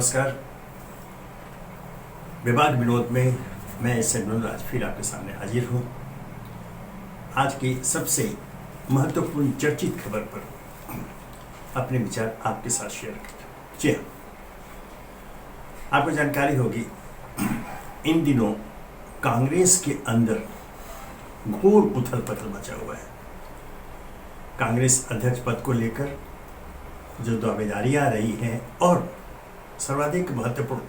नमस्कार। विभाग विनोद में मैं सैनुल आज फिर आपके सामने हाजिर हूँ। आज की सबसे महत्वपूर्ण चर्चित खबर पर अपने विचार आपके साथ शेयर करते। जी हाँ, आपको जानकारी होगी इन दिनों कांग्रेस के अंदर घोर उथल पुथल मचा हुआ है। कांग्रेस अध्यक्ष पद को लेकर जो दावेदारी आ रही है और सर्वाधिक महत्वपूर्ण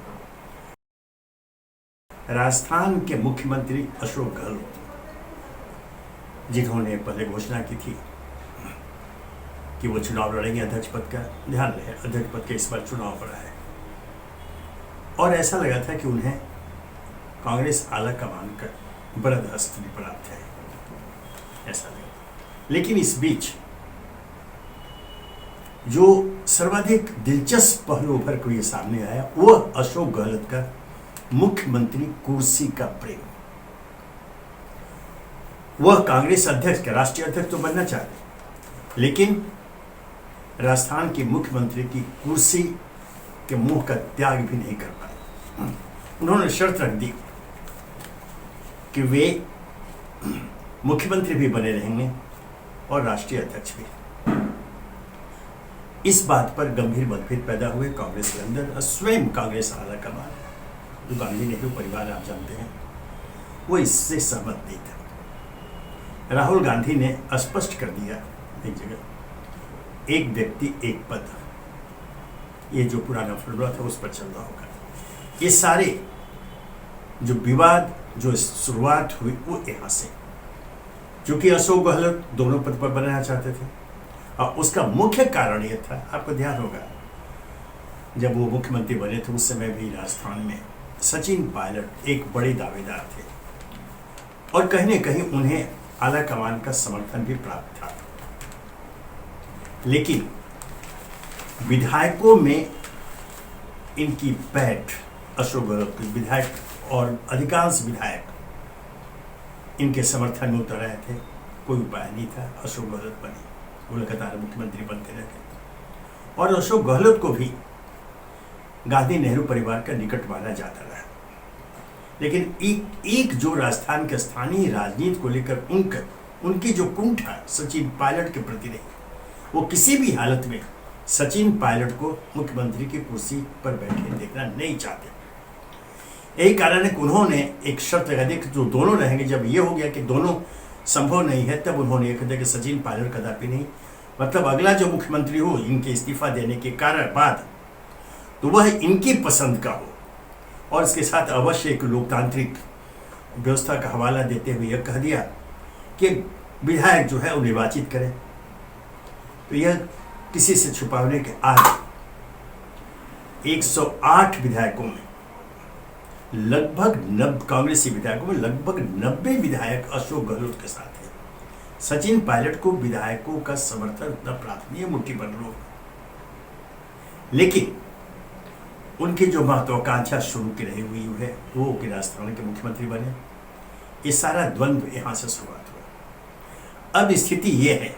राजस्थान के मुख्यमंत्री अशोक गहलोत, जिन्होंने पहले घोषणा की थी कि वो चुनाव लड़ेंगे अध्यक्ष पद का। ध्यान रहे, अध्यक्ष पद का इस बार चुनाव पड़ा है और ऐसा लगा था कि उन्हें कांग्रेस आला कमान का बर्दाश्त भी प्राप्त है, ऐसा लगा। लेकिन इस बीच जो सर्वाधिक दिलचस्प पहलू उभर कर ये सामने आया वह अशोक गहलोत का मुख्यमंत्री कुर्सी का प्रेम। वह कांग्रेस अध्यक्ष का राष्ट्रीय अध्यक्ष तो बनना चाहते, लेकिन राजस्थान के मुख्यमंत्री की कुर्सी के मुंह का त्याग भी नहीं कर पाए। उन्होंने शर्त रख दी कि वे मुख्यमंत्री भी बने रहेंगे और राष्ट्रीय अध्यक्ष भी। इस बात पर गंभीर मतभेद पैदा हुए कांग्रेस के अंदर। स्वयं कांग्रेस आला कमान, जो गांधी नेहरू परिवार आप जानते हैं, वो इससे सहमत नहीं था। राहुल गांधी ने स्पष्ट कर दिया एक जगह, एक व्यक्ति एक पद, ये जो पुराना फॉर्मूला था उस पर चल रहा होगा। ये सारे जो विवाद जो शुरुआत हुई वो यहाँ से, क्योंकि अशोक गहलोत दोनों पद पर बनना चाहते थे और उसका मुख्य कारण यह था, आपको ध्यान होगा जब वो मुख्यमंत्री बने थे उस समय भी राजस्थान में सचिन पायलट एक बड़े दावेदार थे और कहीं न कहीं उन्हें आला कमान का समर्थन भी प्राप्त था। लेकिन विधायकों में इनकी बैठ, अशोक गहलोत के विधायक और अधिकांश विधायक इनके समर्थन में उतर रहे थे। कोई उपाय नहीं था, अशोक गहलोत बने, वो लगातार मुख्यमंत्री बनते रहे और अशोक गहलोत को भी गांधी नेहरू परिवार का निकट माना जाता रहा। लेकिन एक जो राजस्थान के स्थानीय राजनीति को लेकर उनकी जो कुंठा सचिन पायलट के प्रति रही, वो किसी भी हालत में सचिन पायलट को मुख्यमंत्री की कुर्सी पर बैठे देखना नहीं चाहते। यही कारण है कि उन्होंने एक शर्त लगा दी कि जो दोनों रहेंगे। जब ये हो गया कि दोनों संभव नहीं है, तब उन्होंने ये कह दिया कि सचिन पायलट कदापि नहीं, मतलब अगला जो मुख्यमंत्री हो इनके इस्तीफा देने के कारण बाद तो वह इनकी पसंद का हो और इसके साथ अवश्य एक लोकतांत्रिक व्यवस्था का हवाला देते हुए यह कह दिया कि विधायक जो है वो निर्वाचित करें। तो यह किसी से छुपाने के आज 108 विधायकों में लगभग कांग्रेसी विधायकों में लगभग 90 विधायक अशोक गहलोत के साथ हैं। सचिन पायलट को विधायकों का समर्थन उतना प्राप्त नहीं है, मुट्ठी भर लोग, लेकिन उनकी जो महत्वाकांक्षा शुरू की रही हुई है वो कि राजस्थान के मुख्यमंत्री बने। ये सारा द्वंद्व यहां से शुरुआत हुआ। अब स्थिति यह है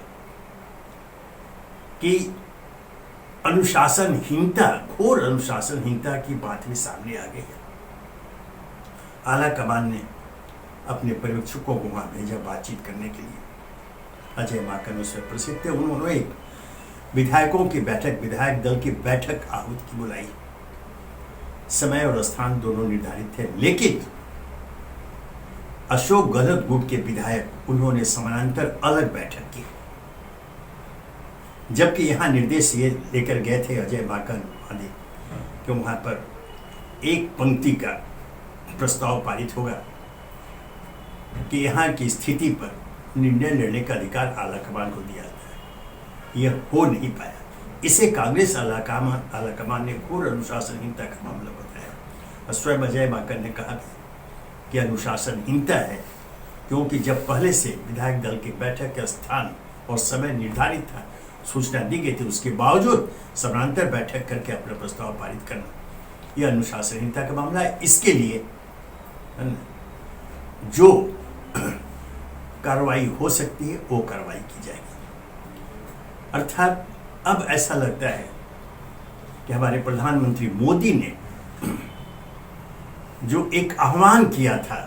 कि अनुशासनहीनता, घोर अनुशासनहीनता की बात भी सामने आ गई है। आला कमान ने अपने पर्यवेक्षकों को वहां भेजा बातचीत करने के लिए। अजय माकन उससे प्रसिद्ध थे। उन्होंने एक विधायकों की बैठक, विधायक दल की बैठक आहूत की बुलाई। समय और स्थान दोनों निर्धारित थे, लेकिन अशोक गहलोत गुट के विधायक उन्होंने समानांतर अलग बैठक की, जबकि यहां निर्देश ये लेकर गए थे अजय माकन आदि कि वहां पर एक पंक्ति का प्रस्ताव पारित होगा कि यहाँ की स्थिति पर निर्णय लेने का अधिकार आला कमान को दिया जाता है। यह हो नहीं पाया। इसे कांग्रेस आला कमान ने घोर अनुशासनहीनता का मामला बताया। स्वयं अजय माकन ने कहा कि अनुशासनहीनता है, क्योंकि जब पहले से विधायक दल की बैठक का स्थान और समय निर्धारित था, सूचना दी गई थी, उसके बावजूद समानांतर बैठक करके अपना प्रस्ताव पारित करना, यह अनुशासनहीनता का मामला है। इसके लिए जो कार्रवाई हो सकती है वो कार्रवाई की जाएगी। अर्थात अब ऐसा लगता है कि हमारे प्रधानमंत्री मोदी ने जो एक आह्वान किया था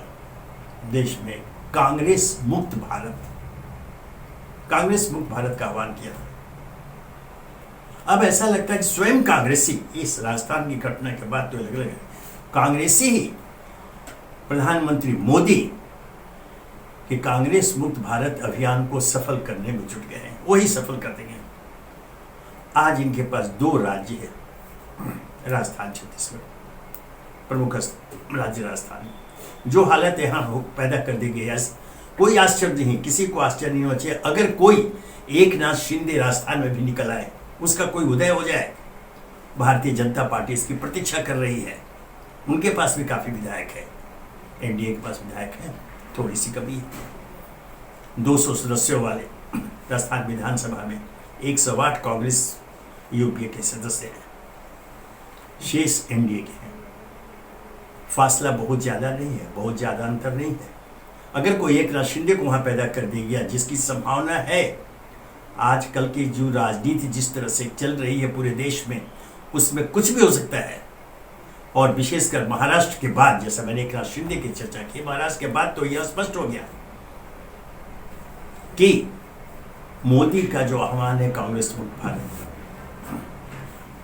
देश में, कांग्रेस मुक्त भारत का आह्वान किया था। अब ऐसा लगता है कि स्वयं कांग्रेसी, इस राजस्थान की घटना के बाद तो लग रहा है कांग्रेसी ही प्रधानमंत्री मोदी कि कांग्रेस मुक्त भारत अभियान को सफल करने में जुट गए हैं, वही सफल कर देंगे। आज इनके पास 2 राज्य है, राजस्थान छत्तीसगढ़, प्रमुख राज्य राजस्थान। जो हालत यहाँ पैदा कर दी गई है, कोई आश्चर्य नहीं, किसी को आश्चर्य नहीं होना चाहिए अगर कोई एकनाथ शिंदे राजस्थान में भी निकल आए, उसका कोई उदय हो जाए। भारतीय जनता पार्टी इसकी प्रतीक्षा कर रही है। उनके पास भी काफी विधायक है, एनडीए के पास विधायक है, थोड़ी सी कमी है। 200 सदस्यों वाले राजस्थान विधानसभा में 108 कांग्रेस यूपीए के सदस्य हैं, शेष एनडीए के हैं। फासला बहुत ज्यादा नहीं है, बहुत ज्यादा अंतर नहीं है। अगर कोई एकनाथ शिंदे को वहां पैदा कर दिया गया, जिसकी संभावना है, आजकल की जो राजनीति जिस तरह से चल रही है पूरे देश में, उसमें कुछ भी हो सकता है। और विशेषकर महाराष्ट्र के बाद, जैसा मैंने एकनाथ शिंदे की चर्चा की, महाराष्ट्र के बाद तो यह स्पष्ट हो गया कि मोदी का जो आह्वान है कांग्रेस मुक्त भारत,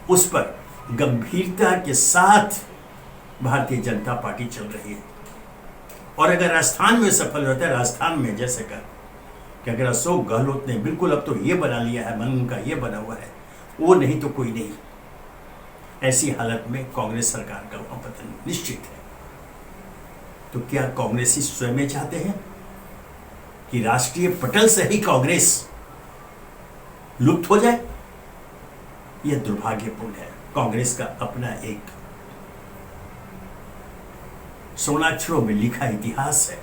उस पर गंभीरता के साथ भारतीय जनता पार्टी चल रही है। और अगर राजस्थान में सफल होता है, राजस्थान में जैसे का कि अगर अशोक गहलोत ने बिल्कुल अब तो ये बना लिया है, मन उनका ये बना हुआ है, वो नहीं तो कोई नहीं, ऐसी हालत में कांग्रेस सरकार का वहां पतन निश्चित है। तो क्या कांग्रेसी स्वयं चाहते हैं कि राष्ट्रीय पटल से ही कांग्रेस लुप्त हो जाए? यह दुर्भाग्यपूर्ण है। कांग्रेस का अपना एक स्वर्णाक्षरों में लिखा इतिहास है।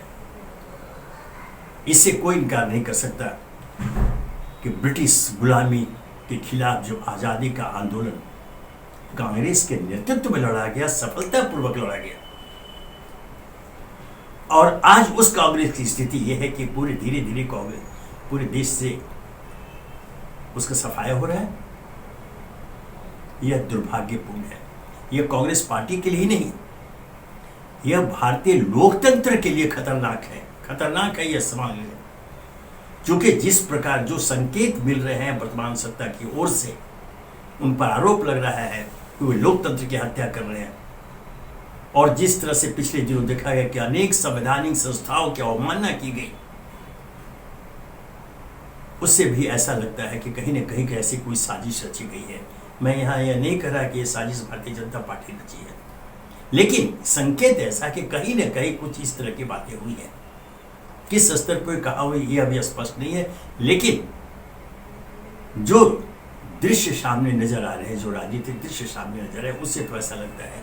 इससे कोई इनकार नहीं कर सकता कि ब्रिटिश गुलामी के खिलाफ जो आजादी का आंदोलन कांग्रेस के नेतृत्व में लड़ा गया, सफलतापूर्वक लड़ा गया। और आज उस कांग्रेस की स्थिति यह है कि पूरे धीरे धीरे कांग्रेस पूरे देश से उसका सफाया हो रहा है। यह दुर्भाग्यपूर्ण है। यह कांग्रेस पार्टी के लिए ही नहीं, यह भारतीय लोकतंत्र के लिए खतरनाक है। खतरनाक है यह सवाल, क्योंकि जिस प्रकार जो संकेत मिल रहे हैं वर्तमान सत्ता की ओर से, उन पर आरोप लग रहा है कि वे लोकतंत्र की हत्या कर रहे हैं। और जिस तरह से पिछले दिनों देखा गया कि अनेक संवैधानिक संस्थाओं की अवमानना की गई, उससे भी ऐसा लगता है कि कहीं न कहीं ऐसी कोई साजिश रची गई है। मैं यहाँ यह नहीं कह रहा कि यह साजिश भारतीय जनता पार्टी रची है, लेकिन संकेत ऐसा कि कहीं न कहीं कुछ इस तरह की बातें हुई है। किस स्तर पर कहा हुई यह अभी स्पष्ट नहीं है, लेकिन जो दृश्य सामने नजर आ रहे हैं, जो राजनीतिक दृश्य सामने नजर है, उससे तो ऐसा लगता है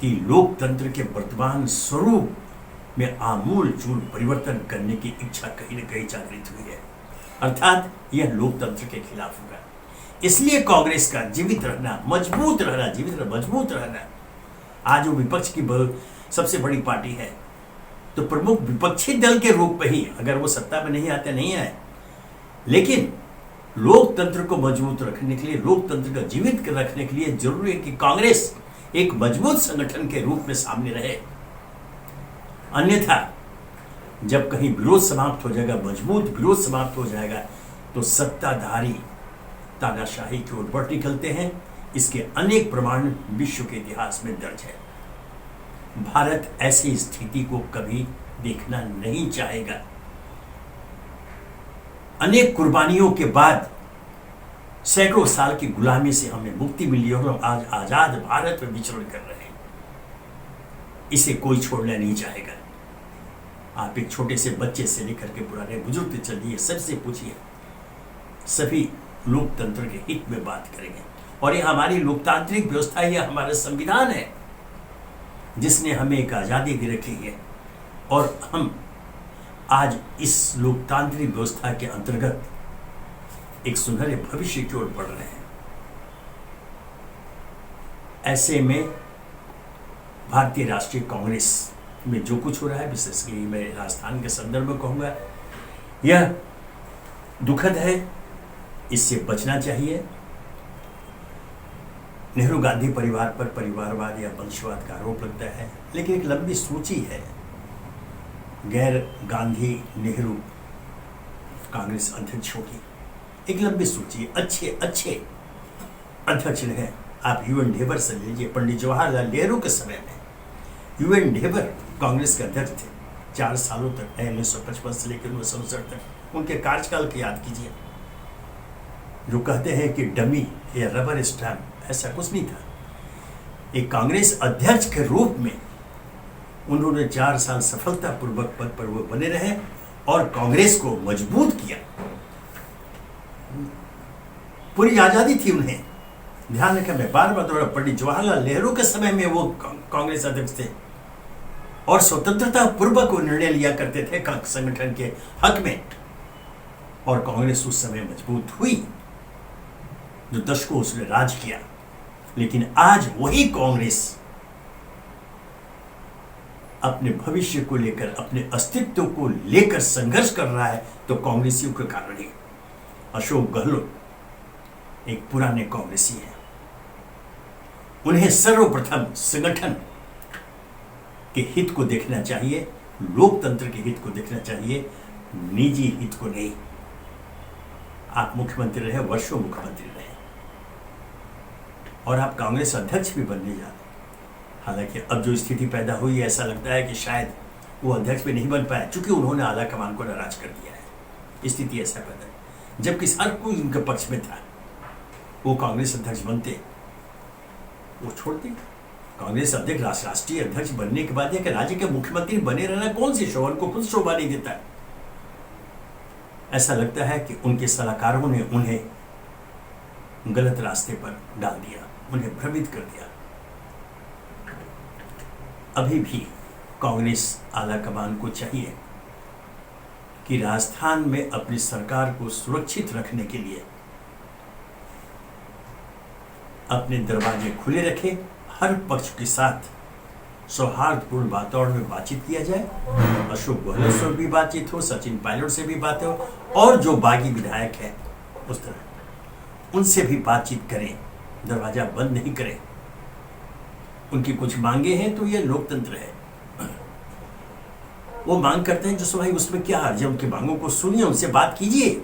कि लोकतंत्र के वर्तमान स्वरूप में आमूल चूल परिवर्तन करने की इच्छा कहीं न कहीं जागृत हुई है। अर्थात यह लोकतंत्र के खिलाफ होगा। इसलिए कांग्रेस का जीवित रहना, मजबूत रहना, आज वो विपक्ष की सबसे बड़ी पार्टी है, तो प्रमुख विपक्षी दल के रूप में ही, अगर वो सत्ता में नहीं आते नहीं आए, लेकिन लोकतंत्र को मजबूत रखने के लिए, लोकतंत्र को जीवित रखने के लिए जरूरी है कि कांग्रेस एक मजबूत संगठन के रूप में सामने रहे। अन्यथा जब कहीं विरोध समाप्त हो जाएगा, मजबूत विरोध समाप्त हो जाएगा, तो सत्ताधारी तानाशाही की ओर बढ़ निकलते हैं। इसके अनेक प्रमाण विश्व के इतिहास में दर्ज है। भारत ऐसी स्थिति को कभी देखना नहीं चाहेगा। अनेक कुर्बानियों के बाद सैकड़ों साल की गुलामी से हमें मुक्ति मिली और हम आज आजाद भारत में विचरण कर रहे हैं। इसे कोई छोड़ना नहीं चाहेगा। आप एक छोटे से बच्चे से लेकर के पुराने बुजुर्ग तक चलिए, सबसे पूछिए, सभी लोकतंत्र के हित में बात करेंगे। और ये हमारी लोकतांत्रिक व्यवस्था, यह हमारा संविधान है जिसने हमें एक आजादी दे रखी है, और हम आज इस लोकतांत्रिक व्यवस्था के अंतर्गत एक सुनहरे भविष्य की ओर बढ़ रहे हैं। ऐसे में भारतीय राष्ट्रीय कांग्रेस में जो कुछ हो रहा है, विशेषकर मैं राजस्थान के संदर्भ में कहूंगा, यह दुखद है। इससे बचना चाहिए। नेहरू गांधी परिवार पर परिवारवाद या वंशवाद का आरोप लगता है, लेकिन एक लंबी सूची है गैर गांधी नेहरू कांग्रेस अध्यक्षों की। एक लंबी सूची, अच्छे अच्छे अध्यक्ष रहे। आप यूएन ढेबर से लीजिए, पंडित जवाहरलाल नेहरू के समय में यूएन ढेबर कांग्रेस के अध्यक्ष थे 4 सालों तक, 1955 से लेकर 1969 तक। उनके कार्यकाल की याद कीजिए। जो कहते हैं कि डमी या रबर स्टैम्प, ऐसा कुछ नहीं था। एक कांग्रेस अध्यक्ष के रूप में उन्होंने 4 साल सफलतापूर्वक पद पर वो बने रहे और कांग्रेस को मजबूत किया। पूरी आजादी थी उन्हें। ध्यान रखें, मैं बार बार दोहरा, पंडित जवाहरलाल नेहरू के समय में वो कांग्रेस अध्यक्ष थे और स्वतंत्रता पूर्वक वो निर्णय लिया करते थे संगठन के हक में, और कांग्रेस उस समय मजबूत हुई जो दशकों उसने राज किया। लेकिन आज वही कांग्रेस अपने भविष्य को लेकर, अपने अस्तित्व को लेकर संघर्ष कर रहा है, तो कांग्रेसियों के कारण ही। अशोक गहलोत एक पुराने कांग्रेसी हैं। उन्हें सर्वप्रथम संगठन के हित को देखना चाहिए, लोकतंत्र के हित को देखना चाहिए, निजी हित को नहीं। आप मुख्यमंत्री रहे, वर्षों मुख्यमंत्री रहे, और आप कांग्रेस अध्यक्ष भी बनने जा रहे। हालांकि अब जो स्थिति पैदा हुई है, ऐसा लगता है कि शायद वो अध्यक्ष भी नहीं बन पाए, क्योंकि उन्होंने आला कमान को नाराज कर दिया है। स्थिति ऐसा पैदा है, जबकि हर कोई उनके पक्ष में था। वो कांग्रेस अध्यक्ष बनते, वो छोड़ते। कांग्रेस अध्यक्ष, राष्ट्रीय अध्यक्ष बनने के बाद कि राज्य के मुख्यमंत्री बने रहना कौन सी शोभा, उनको खुद शोभा नहीं देता है। ऐसा लगता है कि उनके सलाहकारों ने उन्हें गलत रास्ते पर डाल दिया, उन्हें भ्रमित कर दिया। अभी भी कांग्रेस आलाकमान को चाहिए कि राजस्थान में अपनी सरकार को सुरक्षित रखने के लिए अपने दरवाजे खुले रखे, हर पक्ष के साथ सौहार्दपूर्ण वातावरण में बातचीत किया जाए। अशोक गहलोत से भी बातचीत हो, सचिन पायलट से भी बात हो, और जो बागी विधायक है उस तरह उनसे भी बातचीत करें, दरवाजा बंद नहीं करें। उनकी कुछ मांगे हैं तो ये लोकतंत्र है, वो मांग करते हैं जो भाई उसमें क्या हर्ज है। उनकी मांगों को सुनिए, उनसे बात कीजिए।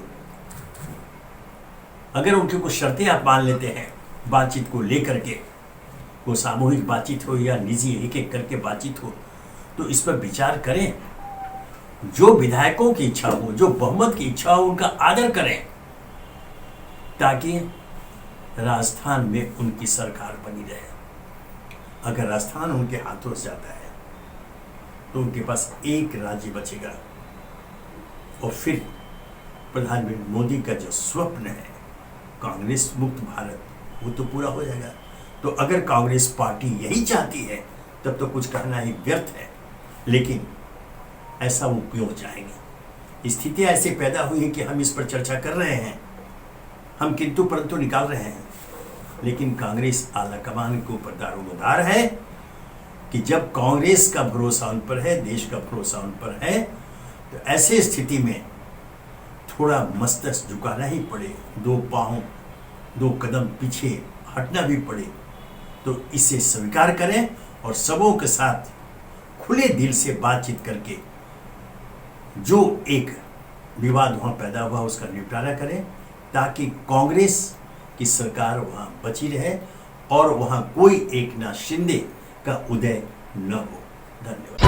अगर उनकी कुछ शर्तें आप मान लेते हैं बातचीत को लेकर के, वो सामूहिक बातचीत हो या निजी एक एक करके बातचीत हो, तो इस पर विचार करें। जो विधायकों की इच्छा हो, जो बहुमत की इच्छा हो, उनका आदर करें, ताकि राजस्थान में उनकी सरकार बनी रहे। अगर राजस्थान उनके हाथों से जाता है तो उनके पास एक राज्य बचेगा, और फिर प्रधानमंत्री मोदी का जो स्वप्न है कांग्रेस मुक्त भारत, वो तो पूरा हो जाएगा। तो अगर कांग्रेस पार्टी यही चाहती है तब तो कुछ कहना ही व्यर्थ है, लेकिन ऐसा वो क्यों चाहेंगे। स्थितियां ऐसे पैदा हुई है कि हम इस पर चर्चा कर रहे हैं, हम किंतु परंतु निकाल रहे हैं, लेकिन कांग्रेस आलाकमान के ऊपर दारोमदार है कि जब कांग्रेस का भरोसा उन पर है, देश का भरोसा उन पर है, तो ऐसे स्थिति में थोड़ा मस्तक झुकाना ही पड़े, 2 कदम पीछे हटना भी पड़े, तो इसे स्वीकार करें और सबों के साथ खुले दिल से बातचीत करके जो एक विवाद वहाँ पैदा हुआ उसका निपटारा करें, ताकि कांग्रेस की सरकार वहाँ बची रहे और वहाँ कोई एकनाथ शिंदे का उदय न हो। धन्यवाद।